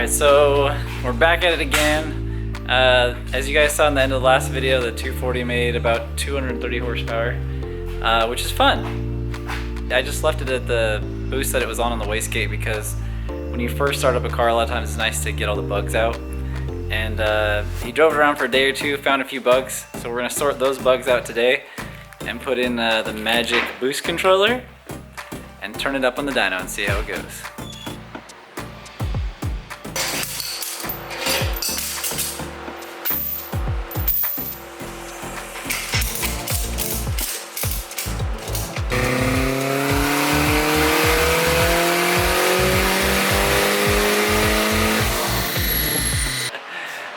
Alright, so we're back at it again. As you guys saw in the end of the last video, the 240 made about 230 horsepower, which is fun. I just left it at the boost that it was on the wastegate because when you first start up a car, a lot of times it's nice to get all the bugs out. And he drove it around for a day or two, found a few bugs, so we're going to sort those bugs out today and put in the magic boost controller and turn it up on the dyno and see how it goes.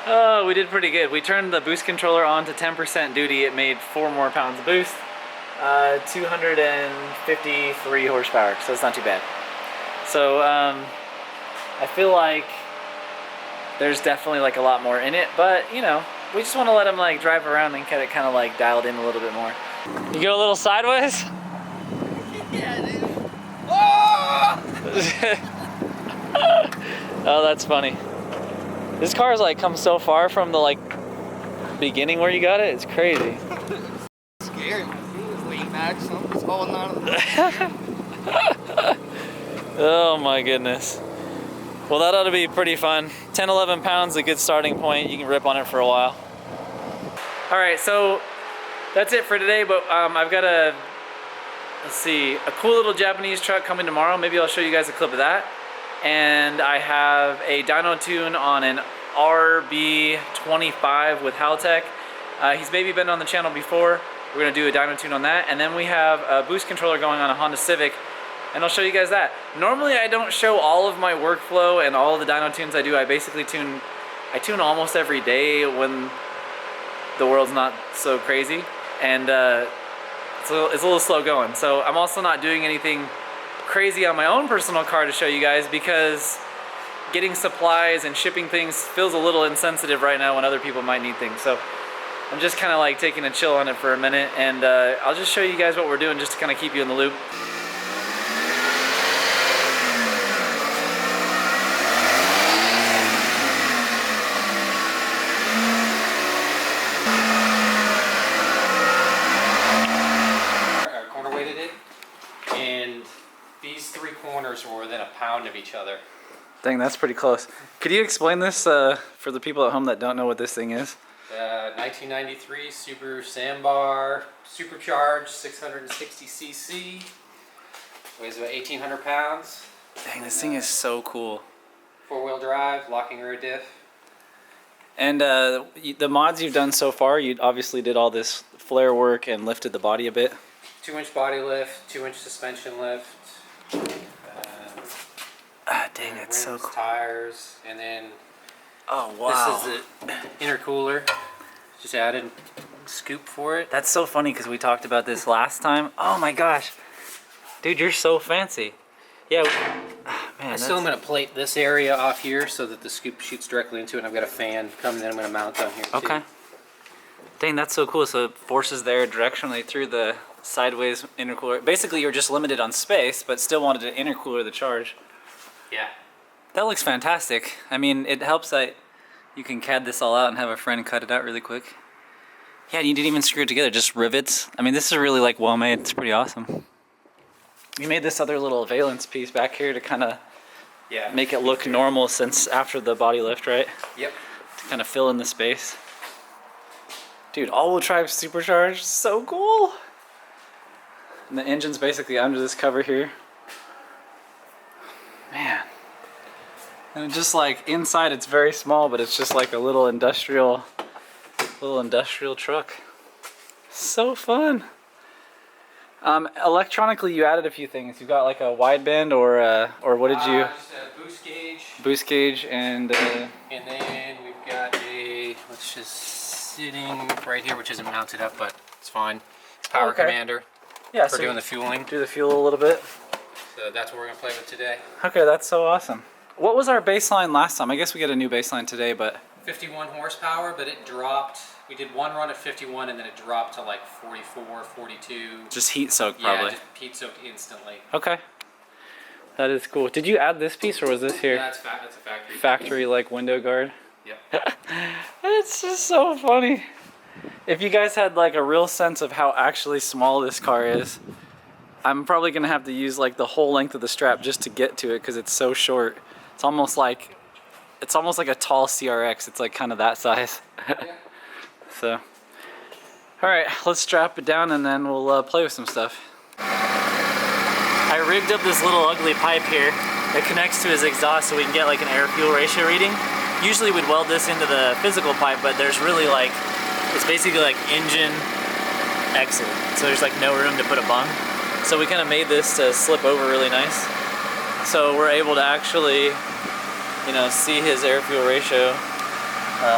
Oh, we did pretty good. We turned the boost controller on to 10% duty. It made 4 more pounds of boost. 253 horsepower, so it's not too bad. So I feel like there's definitely like a lot more in it, but you know, we just want to let them like drive around and get it kind of like dialed in a little bit more. You go a little sideways? Yeah, dude. Oh! Oh, that's funny. This car's like come so far from the like beginning where you got it. It's crazy. Scary. My feet was leaning back. Something's holding on to the Oh my goodness. Well, that ought to be pretty fun. 10, 11 pounds, a good starting point. You can rip on it for a while. All right, so that's it for today, but I've got a cool little Japanese truck coming tomorrow. Maybe I'll show you guys a clip of that. And I have a dyno tune on an RB25 with Haltech. He's maybe been on the channel before. We're gonna do a dyno tune on that. And then we have a boost controller going on a Honda Civic, and I'll show you guys that. Normally I don't show all of my workflow and all of the dyno tunes I do. I basically tune almost every day when the world's not so crazy. And it's a little slow going. So I'm also not doing anything crazy on my own personal car to show you guys because getting supplies and shipping things feels a little insensitive right now when other people might need things. So I'm just kind of like taking a chill on it for a minute, and I'll just show you guys what we're doing just to kind of keep you in the loop. Corner weighted it, and these 3 corners were within a pound of each other. Dang, that's pretty close. Could you explain this for the people at home that don't know what this thing is? 1993 Subaru Sandbar, supercharged, 660cc, weighs about 1,800 pounds. Dang, this thing is so cool. 4-wheel drive, locking rear diff. And the mods you've done so far, you obviously did all this flare work and lifted the body a bit. 2-inch body lift, 2-inch suspension lift. Dang, it's so cool. Tires, and then oh wow, this is the intercooler. Just added scoop for it. That's so funny because we talked about this last time. Oh my gosh, dude, you're so fancy. Yeah, man. I still am going to plate this area off here so that the scoop shoots directly into it, and I've got a fan coming in. I'm going to mount on here too. Okay. Dang, that's so cool. So it forces there directionally through the sideways intercooler. Basically, you're just limited on space, but still wanted to intercooler the charge. Yeah. That looks fantastic. I mean, it helps that you can CAD this all out and have a friend cut it out really quick. Yeah, you didn't even screw it together, just rivets. I mean, this is really like well made. It's pretty awesome. You made this other little valence piece back here to kind of make it look normal since after the body lift, right? Yep. To kind of fill in the space. Dude, all-wheel drive supercharged, so cool. And the engine's basically under this cover here. Man. And just like inside it's very small, but it's just like a little industrial truck. So fun. Electronically you added a few things. You've got like a wideband or what did you? Just a boost gauge. Boost gauge and then we've got which is sitting right here, which isn't mounted up, but it's fine. It's power commander. Yeah, for doing the fueling. Do the fuel a little bit. So that's what we're gonna play with today. Okay, that's so awesome. What was our baseline last time? I guess we get a new baseline today, but 51 horsepower, but it dropped. We did one run at 51 and then it dropped to like 44, 42. Just heat soaked probably. Yeah, just heat soaked instantly. Okay. That is cool. Did you add this piece or was this here? That's a factory. Factory like window guard. Yep. It's just so funny. If you guys had like a real sense of how actually small this car is, I'm probably gonna have to use like the whole length of the strap just to get to it because it's so short. It's almost like a tall CRX. It's like kind of that size. So, all right, let's strap it down and then we'll play with some stuff. I rigged up this little ugly pipe here that connects to his exhaust so we can get like an air-fuel ratio reading. Usually we'd weld this into the physical pipe, but there's really like, it's basically like engine exit. So there's like no room to put a bung. So we kind of made this to slip over really nice. So we're able to actually, you know, see his air-fuel ratio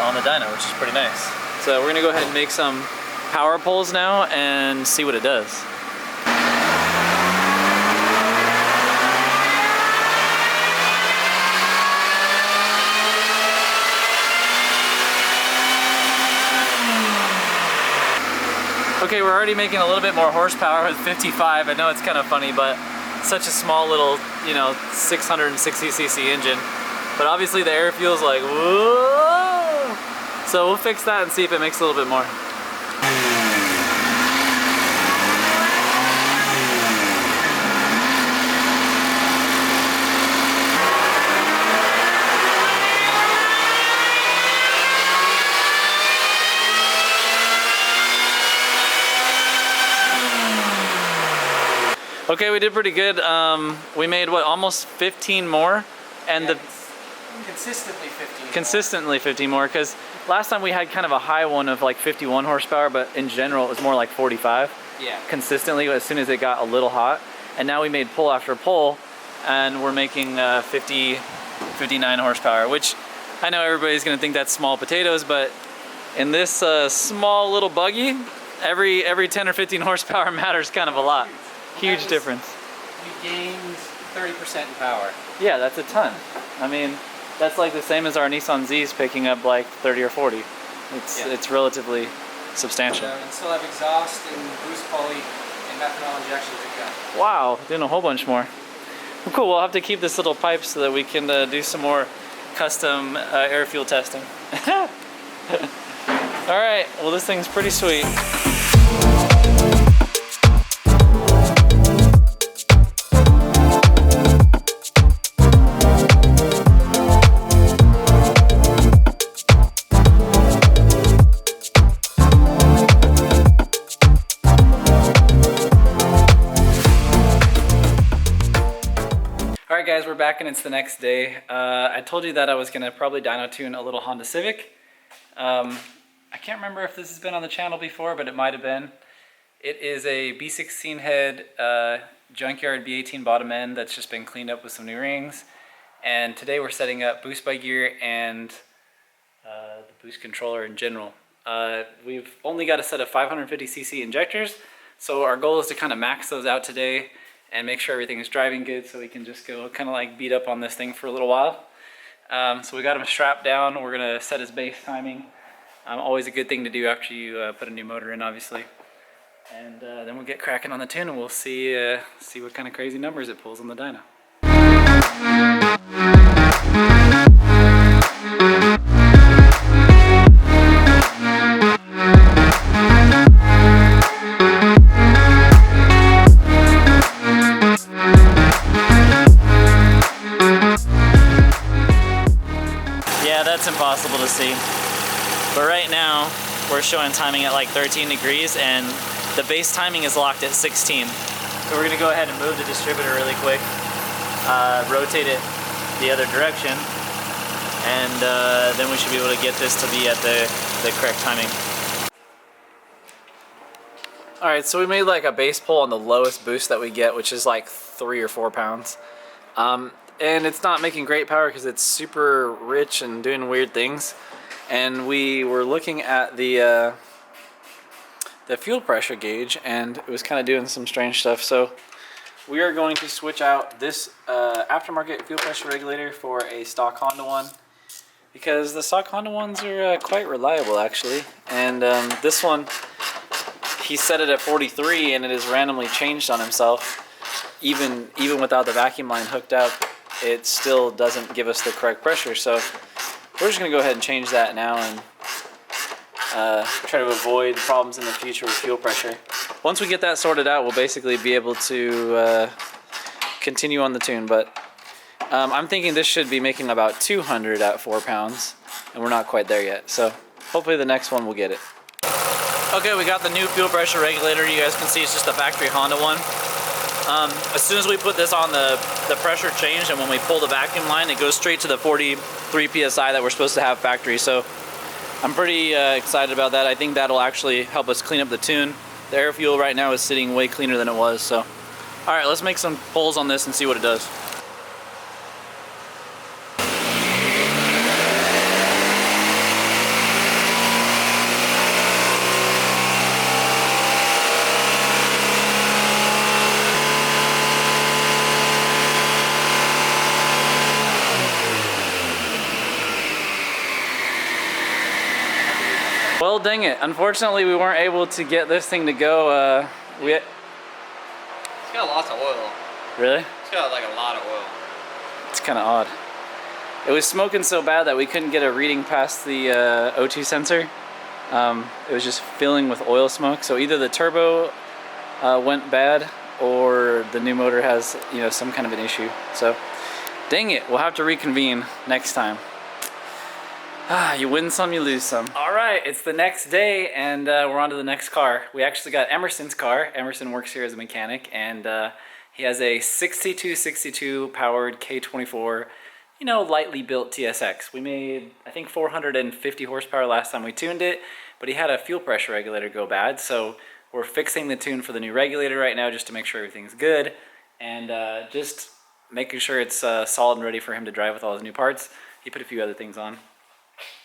on the dyno, which is pretty nice. So we're gonna go ahead and make some power poles now and see what it does. Okay, we're already making a little bit more horsepower with 55. I know it's kind of funny, but such a small little, you know, 660cc engine. But obviously the air fuel's like, whoa! So we'll fix that and see if it makes a little bit more. Okay, we did pretty good. We made what, almost 15 more, and yeah, consistently 15 more. Because last time we had kind of a high one of like 51 horsepower, but in general it was more like 45. Yeah. Consistently, as soon as it got a little hot, and now we made pull after pull, and we're making 59 horsepower, which I know everybody's gonna think that's small potatoes, but in this small little buggy, every 10 or 15 horsepower matters kind of a lot. Huge difference. We gained 30% in power. Yeah, that's a ton. I mean, that's like the same as our Nissan Z's picking up like 30 or 40. It's relatively substantial. And still have exhaust and boost pulley and methanol injection to go. Wow, doing a whole bunch more. Well, cool, we'll have to keep this little pipe so that we can do some more custom air fuel testing. All right, well this thing's pretty sweet. Alright guys, we're back and it's the next day. I told you that I was going to probably dyno tune a little Honda Civic. I can't remember if this has been on the channel before, but it might have been. It is a B16 head junkyard B18 bottom end that's just been cleaned up with some new rings. And today we're setting up boost by gear and the boost controller in general. We've only got a set of 550cc injectors, so our goal is to kind of max those out today and make sure everything is driving good so we can just go kind of like beat up on this thing for a little while. So we got him strapped down. We're gonna set his base timing. Always a good thing to do after you put a new motor in, obviously. And then we'll get cracking on the tune and we'll see what kind of crazy numbers it pulls on the dyno. That's impossible to see, but right now we're showing timing at like 13 degrees and the base timing is locked at 16. So we're gonna go ahead and move the distributor really quick, rotate it the other direction, and then we should be able to get this to be at the correct timing. Alright, so we made like a base pull on the lowest boost that we get, which is like 3 or 4 pounds. And it's not making great power because it's super rich and doing weird things. And we were looking at the fuel pressure gauge and it was kind of doing some strange stuff. So we are going to switch out this aftermarket fuel pressure regulator for a stock Honda one, because the stock Honda ones are quite reliable actually. And this one, he set it at 43 and it has randomly changed on himself. even without the vacuum line hooked up, it still doesn't give us the correct pressure. So we're just gonna go ahead and change that now and try to avoid problems in the future with fuel pressure. Once we get that sorted out, we'll basically be able to continue on the tune. But I'm thinking this should be making about 200 at 4 pounds, and we're not quite there yet. So hopefully the next one will get it. Okay, we got the new fuel pressure regulator. You guys can see it's just a factory Honda one. As soon as we put this on, the pressure changed, and when we pull the vacuum line, it goes straight to the 43 PSI that we're supposed to have factory. So I'm pretty excited about that. I think that'll actually help us clean up the tune. The air fuel right now is sitting way cleaner than it was. So, all right, let's make some pulls on this and see what it does. Well, dang it. Unfortunately, we weren't able to get this thing to go. It's got lots of oil. Really? It's got like a lot of oil. It's kind of odd. It was smoking so bad that we couldn't get a reading past the O2 sensor. It was just filling with oil smoke. So either the turbo went bad or the new motor has, you know, some kind of an issue. So, dang it. We'll have to reconvene next time. You win some, you lose some. All right, it's the next day, and we're on to the next car. We actually got Emerson's car. Emerson works here as a mechanic, and he has a 6262 powered K24, you know, lightly built TSX. We made, I think, 450 horsepower last time we tuned it, but he had a fuel pressure regulator go bad, so we're fixing the tune for the new regulator right now just to make sure everything's good, and just making sure it's solid and ready for him to drive with all his new parts. He put a few other things on.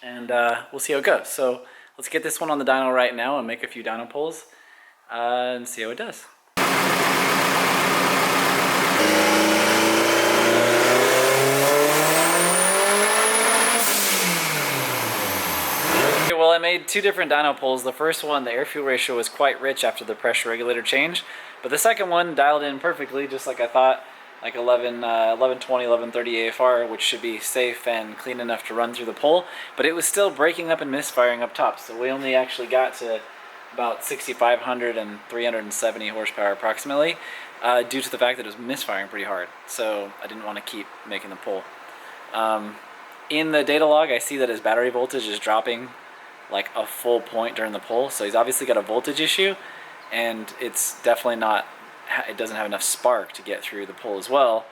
And we'll see how it goes. So let's get this one on the dyno right now and make a few dyno pulls and see how it does. Okay, well, I made two different dyno pulls. The first one, the air fuel ratio was quite rich after the pressure regulator change, but the second one dialed in perfectly, just like I thought. Like 1120, 1130 AFR, which should be safe and clean enough to run through the pull, but it was still breaking up and misfiring up top, so we only actually got to about 6,500 and 370 horsepower approximately, due to the fact that it was misfiring pretty hard, so I didn't want to keep making the pull. In the data log, I see that his battery voltage is dropping like a full point during the pull, so he's obviously got a voltage issue, and it's definitely not, it doesn't have enough spark to get through the pull as well.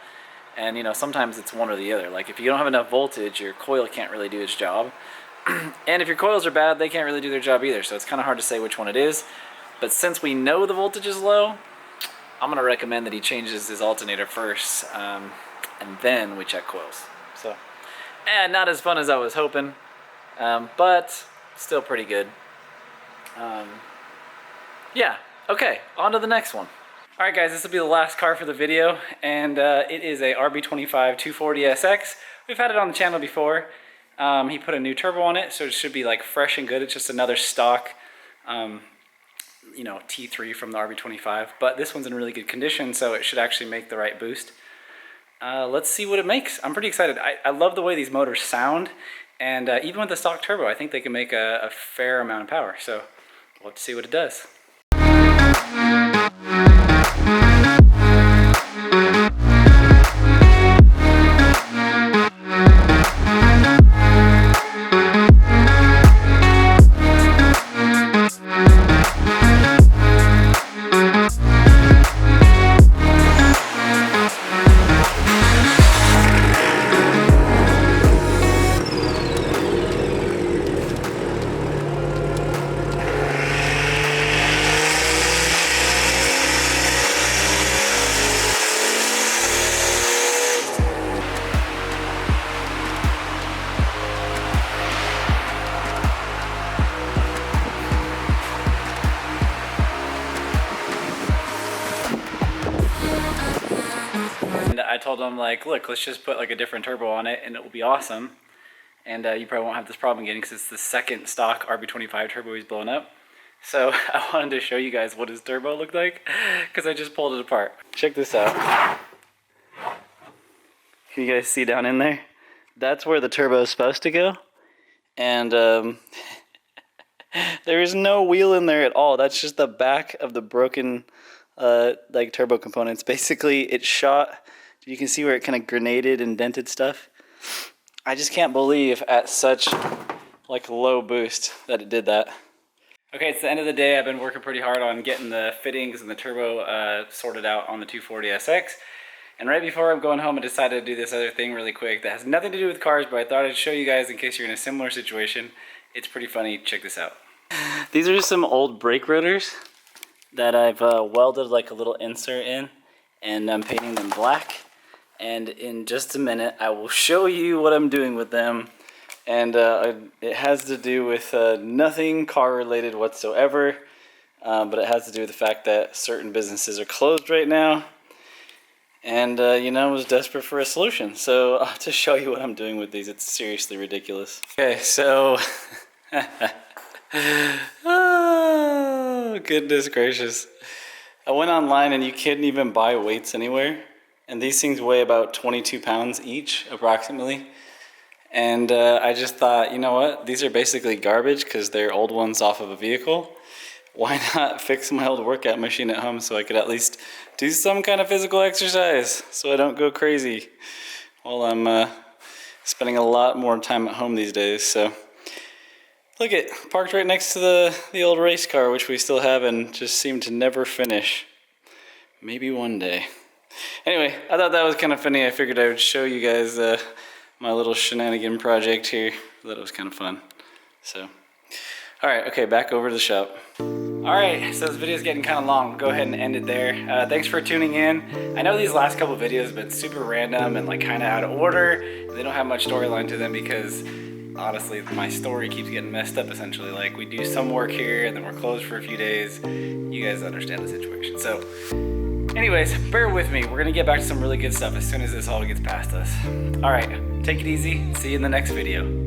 And you know, sometimes it's one or the other. Like if you don't have enough voltage, your coil can't really do its job. And if your coils are bad, they can't really do their job either. So it's kind of hard to say which one it is. But since we know the voltage is low, I'm going to recommend that he changes his alternator first, and then we check coils. So, not as fun as I was hoping, but still pretty good. Yeah, okay, on to the next one. Alright guys, this will be the last car for the video, and it is a RB25 240SX. We've had it on the channel before. He put a new turbo on it, so it should be like fresh and good. It's just another stock, you know, T3 from the RB25, but this one's in really good condition, so it should actually make the right boost. Let's see what it makes. I'm pretty excited. I love the way these motors sound, and even with the stock turbo, I think they can make a fair amount of power, so we'll have to see what it does. I told him, like, look, let's just put like a different turbo on it and it will be awesome. And you probably won't have this problem again because it's the second stock RB25 turbo he's blown up. So I wanted to show you guys what his turbo looked like because I just pulled it apart. Check this out. Can you guys see down in there? That's where the turbo is supposed to go. And there is no wheel in there at all. That's just the back of the broken like turbo components. Basically, it shot. You can see where it kind of grenaded and dented stuff. I just can't believe at such like low boost that it did that. Okay, it's the end of the day. I've been working pretty hard on getting the fittings and the turbo sorted out on the 240SX. And right before I'm going home, I decided to do this other thing really quick that has nothing to do with cars, but I thought I'd show you guys in case you're in a similar situation. It's pretty funny. Check this out. These are some old brake rotors that I've welded like a little insert in, and I'm painting them black. And in just a minute, I will show you what I'm doing with them. And it has to do with nothing car related whatsoever, but it has to do with the fact that certain businesses are closed right now. And, you know, I was desperate for a solution. So I'll have to show you what I'm doing with these. It's seriously ridiculous. Okay, so... oh, goodness gracious. I went online and you can't even buy weights anywhere. And these things weigh about 22 pounds each, approximately. And I just thought, you know what? These are basically garbage because they're old ones off of a vehicle. Why not fix my old workout machine at home so I could at least do some kind of physical exercise so I don't go crazy while I'm spending a lot more time at home these days. So look it, parked right next to the old race car, which we still have and just seem to never finish. Maybe one day. Anyway, I thought that was kind of funny. I figured I would show you guys my little shenanigan project here. I thought it was kind of fun. So, all right, okay, back over to the shop. All right, so this video is getting kind of long. We'll go ahead and end it there. Thanks for tuning in. I know these last couple videos have been super random and like kind of out of order. They don't have much storyline to them because honestly, my story keeps getting messed up essentially. Like we do some work here and then we're closed for a few days. You guys understand the situation. So anyways, bear with me. We're gonna get back to some really good stuff as soon as this all gets past us. All right, take it easy. See you in the next video.